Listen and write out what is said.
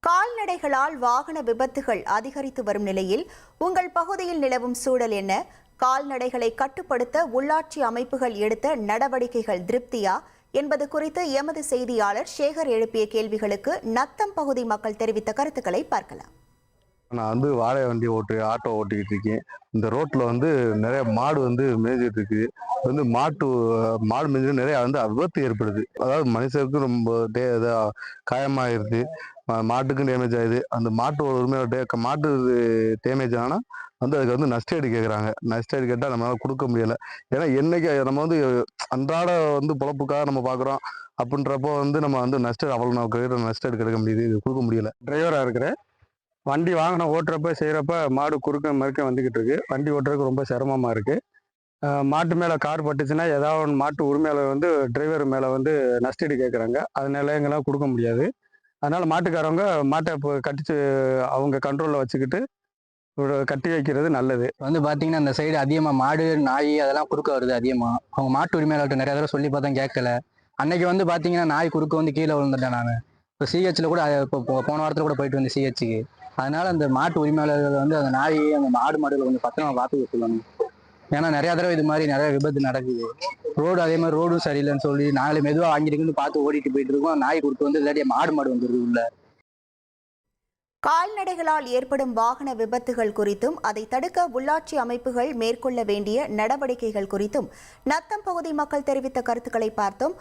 கால்நடைகளால் வாகன விபத்துகள் அதிகரித்து வரும் நிலையில் உங்கள் பகுதியில் நிலவும் சூழல் என்ன? கால்நடைகளை கட்டுப்படுத்த உள்ளாட்சி அமைப்புகள் எடுத்த நடவடிக்கைகள் திருப்தியா என்பது குறித்து எமது செய்தியாளர் சேகர் எழுப்பிய கேள்விகளுக்கு நத்தம் பகுதி மக்கள் தெரிவித்த கருத்துக்களை பார்க்கலாம். நான் வாடகை வண்டி ஆட்டோ ஓட்டிக்கிட்டு இருக்கேன். இந்த ரோட்ல நிறைய மாடு மேய்ஞ்சிட்டு இருக்கு. மாடு மேய்ஞ்சு நிறைய விபத்து ஏற்படுது. அதாவது மனுஷருக்கு ரொம்ப காயமாயிருது, மாட்டுக்கும் டேமேஜ் ஆகுது. அந்த மாட்டோட உரிமையோட மாட்டு டேமேஜ் ஆனா அதுக்கு நஷ்டஈடு கேட்குறாங்க. நஷ்டஈடு கேட்டால் நம்மளால கொடுக்க முடியல. ஏன்னா என்னைக்கு நம்ம அன்றாட பொழப்புக்காக நம்ம பார்க்குறோம். அப்படின்றப்போ நம்ம நஷ்டம் அவ்வளோ நஷ்டஈடு கிடைக்க முடியுது, இது கொடுக்க முடியல. டிரைவராக இருக்கிறேன். வண்டி வாகனம் ஓட்டுறப்ப செய்கிறப்ப மாடு குறுக்க மறுக்க வந்துக்கிட்டு இருக்கு. வண்டி ஓட்டுறதுக்கு ரொம்ப சிரமமாக இருக்குது. மாட்டு மேலே கார் பட்டுச்சுன்னா ஏதாவது ஒன்று மாட்டு உரிமையாளர் டிரைவர் மேலே நஷ்டஈடு கேட்குறாங்க. அதனால எங்களால் கொடுக்க முடியாது. அதனால் மாட்டுக்காரவங்க மாட்டை இப்போ கட்டிச்சு அவங்க கண்ட்ரோலில் வச்சுக்கிட்டு கட்டி வைக்கிறது நல்லது. பார்த்தீங்கன்னா இந்த சைடு அதிகமாக மாடு நாய் அதெல்லாம் குறுக்க வருது. அதிகமாக அவங்க மாட்டு உரிமையாளர்கிட்ட நிறைய தடவை சொல்லி பார்த்தா கேட்கல. அன்னைக்கு பார்த்தீங்கன்னா நாய் குறுக்க கீழே விழுந்துட்டேன் நான். இப்போ சிஹெச்சில் கூட இப்போ போன வாரத்தில் கூட போயிட்டு வந்தேன் சிஹெச்சுக்கு. அதனால அந்த மாட்டு உரிமையாளர்கள் அந்த நாய் அந்த மாடுகளை கொஞ்சம் பத்திரமா பார்த்து சொல்லணும். ஏன்னா நிறைய தடவை இது மாதிரி நிறைய விபத்து நடக்குது. ரோடு அதே மாதிரி ரோடும் சரியில்லைன்னு சொல்லி நாங்களே மெதுவாக வாங்கிருக்குன்னு பார்த்து ஓடிட்டு போயிட்டு இருக்கோம். நாய் கொடுத்து இல்லாட்டி மாடு வந்துருது உள்ள. கால்நடைகளால் ஏற்படும் வாகன விபத்துகள் குறித்தும் அதை தடுக்க உள்ளாட்சி அமைப்புகள் மேற்கொள்ள வேண்டிய நடவடிக்கைகள் குறித்தும் நத்தம் பகுதி மக்கள் தெரிவித்த கருத்துக்களை பார்த்தோம்.